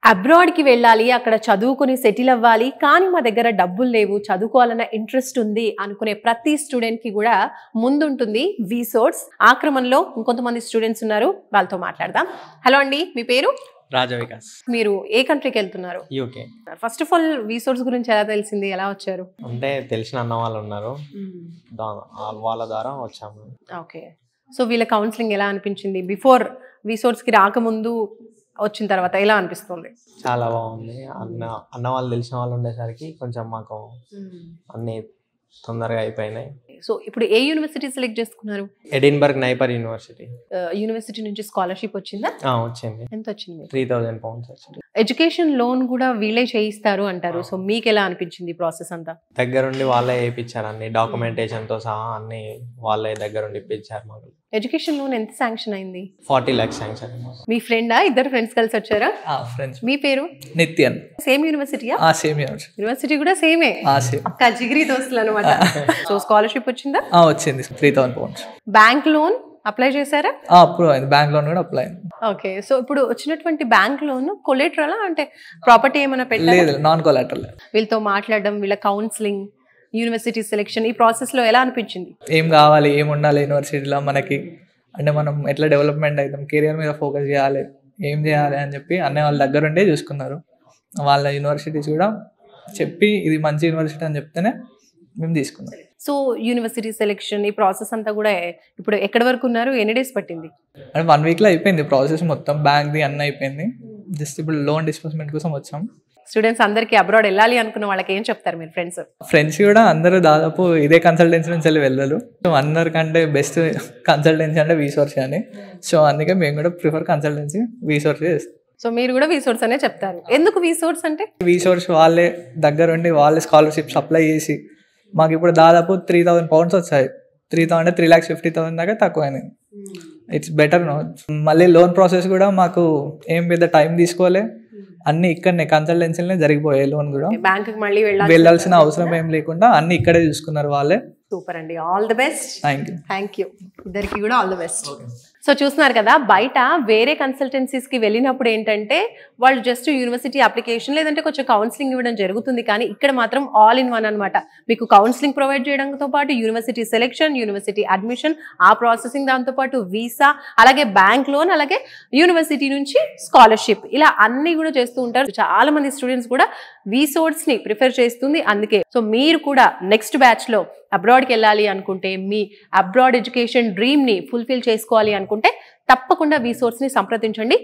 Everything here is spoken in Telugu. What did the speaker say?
అబ్రాడ్‌కి వెళ్ళాలి, అక్కడ చదువుకొని సెటిల్ అవ్వాలి, కానీ మా దగ్గర డబ్బులు లేవు, చదువుకోవాలన్న ఇంట్రెస్ట్ ఉంది అనుకునే ప్రతి స్టూడెంట్‌కి కూడా ముందుంటుంది విసోర్స్. ఆ క్రమంలో ఇంకొంతమంది స్టూడెంట్స్ ఉన్నారు, వాళ్ళతో మాట్లాడదాం. హలో అండి, మీ పేరు? రాజా వికాస్. మీరు ఏ కంట్రీకి వెళ్తున్నారు? యూకే. ఫస్ట్ ఆఫ్ ఆల్ విసోర్స్ గురించి ఎలా తెలిసింది, ఎలా వచ్చారు? అంటే తెలిసిన అన్న వాళ్ళు ఉన్నారు, వాళ్ళ ద్వారా వచ్చాము. ఓకే. సో వీళ్ళ కౌన్సిలింగ్ ఎలా అనిపించింది? బిఫోర్ విసోర్స్‌కి రాకముందు వచ్చిన తర్వాత ఎలా అనిపిస్తుంది? చాలా బాగుంది. అన్న వాళ్ళు తెలిసిన వాళ్ళు ఉండేసరికి కొంచెం మాకు అన్ని తొందరగా అయిపోయినాయి. సో ఇప్పుడు ఏ యూనివర్సిటీ సెలెక్ట్ చేసుకున్నారు? Edinburgh NIPER university. యూనివర్సిటీ నుంచి స్కాలర్షిప్ వచ్చిందా? వచ్చింది. ఎంత వచ్చింది? 3000 pounds వచ్చింది. ఎడ్యుకేషన్ లోన్ కూడా వీళ్ళే చేయిస్తారు అంటారు. సో మీకు ఎలా అనిపించింది ప్రాసెస్ అంతా? దగ్గరుండి వాళ్ళే వేయించారు, అన్ని డాక్యుమెంటేషన్ తో సహా అన్ని వాళ్ళే దగ్గరుండి ఇప్పించారు మాకు. ఎడ్యుకేషన్ లోన్ ఎంత శాంక్షన్ అయింది? 40 lakhs శాంక్షన్. మీ ఫ్రెండా? ఇద్దరు ఫ్రెండ్స్ కలిసి వచ్చారా? ఫ్రెండ్స్. మీ పేరు? నిత్యన్. సేమ్ యూనివర్సిటీయా? Same university. యూనివర్సిటీ కూడా సేమే. సేమ్. అక్క జిగిరి దోస్తులు అన్నమాట. సో స్కాలర్షిప్ వచ్చిందా? వచ్చింది. 3000 pounds. బ్యాంక్ లోన్ అప్లై చేశారా? అప్పుడు అయింది. బ్యాంక్ లోన్ కూడా అప్లై అయింది. ఓకే. సో ఇప్పుడు వచ్చినటువంటి బ్యాంక్ లోన్ కొలేటరల్ అంటే ప్రాపర్టీ ఏమైనా పెట్టారా? లేదు, నాన్ కొలాటరల్. వీళ్ళతో మాట్లాడడం, వీళ్ళ కౌన్సిలింగ్, యూనివర్సిటీ సెలెక్షన్, ఈ ప్రాసెస్ లో ఎలా అనిపించింది? ఏం కావాలి, ఏం ఉండాలి యూనివర్సిటీలో మనకి, అంటే మనం ఎట్లా డెవలప్మెంట్ అవుతాం, కెరియర్ మీద ఫోకస్ చేయాలి, ఏం చేయాలి అని చెప్పి అన్నీ వాళ్ళ దగ్గర ఉండే చూసుకున్నారు. వాళ్ళ యూనివర్సిటీస్ కూడా చెప్పి ఇది మంచి యూనివర్సిటీ అని చెప్తేనే మేము తీసుకున్నాం. సో యూనివర్సిటీ సెలెక్షన్, ఈ ప్రాసెస్ అంతా కూడా ఇప్పుడు ఎక్కడి వరకు ఉన్నారు? ఎన్ని డేస్ పట్టింది? అంటే 1 weekలో అయిపోయింది ప్రాసెస్ మొత్తం. బ్యాంక్ది అన్నీ అయిపోయింది. జస్ట్ ఇప్పుడు లోన్ డిస్బర్స్మెంట్ కోసం వచ్చాం. స్టూడెంట్స్ అందరికి అబ్రాడ్ వెళ్ళాలి అనుకున్న వాళ్ళకి ఏం చెప్తారు మీరు? ఫ్రెండ్స్ కూడా అందరూ దాదాపు ఇదే కన్సల్టెన్సీ నుంచి వెళ్ళి వెళ్ళరు. సో అందరికంటే బెస్ట్ కన్సల్టెన్సీ అంటే విసోర్స్ అని. సో అందుకే మేము కూడా ప్రిఫర్ కన్సల్టెన్సీ విసోర్స్ చేస్తాం. సో మీరు కూడా విసోర్స్ అనే చెప్తారు. ఎందుకు విసోర్స్ అంటే? విసోర్స్ వాళ్ళే దగ్గరుండి వాళ్ళే స్కాలర్షిప్స్ అప్లై చేసి మాకు ఇప్పుడు దాదాపు 3000 pounds వచ్చాయి. 3000 అంటే 3,50,000 దాకా తక్కువైనాయి. It's better no. మళ్ళీ లోన్ ప్రాసెస్ కూడా మాకు ఏం పెద్ద టైం తీసుకోలే, అన్ని ఇక్కడనే కన్సల్టెన్సీలనే జరిగిపోయాయి. లోన్ కూడా బ్యాంక్ మళ్ళీ వెళ్ళాల్సిన అవసరం ఏం లేకుండా అన్ని ఇక్కడే చూసుకున్నారు వాళ్ళే. సూపర్ అండి, all the best. Thank you. ఇద్దరికి కూడా ఆల్ ది బెస్ట్. సో చూస్తున్నారు కదా, బయట వేరే కన్సల్టెన్సీస్కి వెళ్ళినప్పుడు ఏంటంటే వాళ్ళు జస్ట్ యూనివర్సిటీ అప్లికేషన్ లేదంటే కొంచెం కౌన్సిలింగ్ ఇవ్వడం జరుగుతుంది, కానీ ఇక్కడ మాత్రం ఆల్ ఇన్ వన్ అనమాట. మీకు కౌన్సిలింగ్ ప్రొవైడ్ చేయడంతో పాటు యూనివర్సిటీ సెలెక్షన్, యూనివర్సిటీ అడ్మిషన్, ఆ ప్రాసెసింగ్, దాంతోపాటు వీసా, అలాగే బ్యాంక్ లోన్, అలాగే యూనివర్సిటీ నుంచి స్కాలర్షిప్, ఇలా అన్ని కూడా చేస్తూ ఉంటారు. చాలా మంది స్టూడెంట్స్ కూడా విసోర్స్ ని ప్రిఫర్ చేస్తుంది. అందుకే సో మీరు కూడా నెక్స్ట్ బ్యాచ్ లో అబ్రాడ్కి వెళ్ళాలి అనుకుంటే, మీ అబ్రాడ్ ఎడ్యుకేషన్ డ్రీమ్ ని ఫుల్ఫిల్ చేసుకోవాలి అనుకుంటే తప్పకుండా విసోర్స్ ని సంప్రదించండి.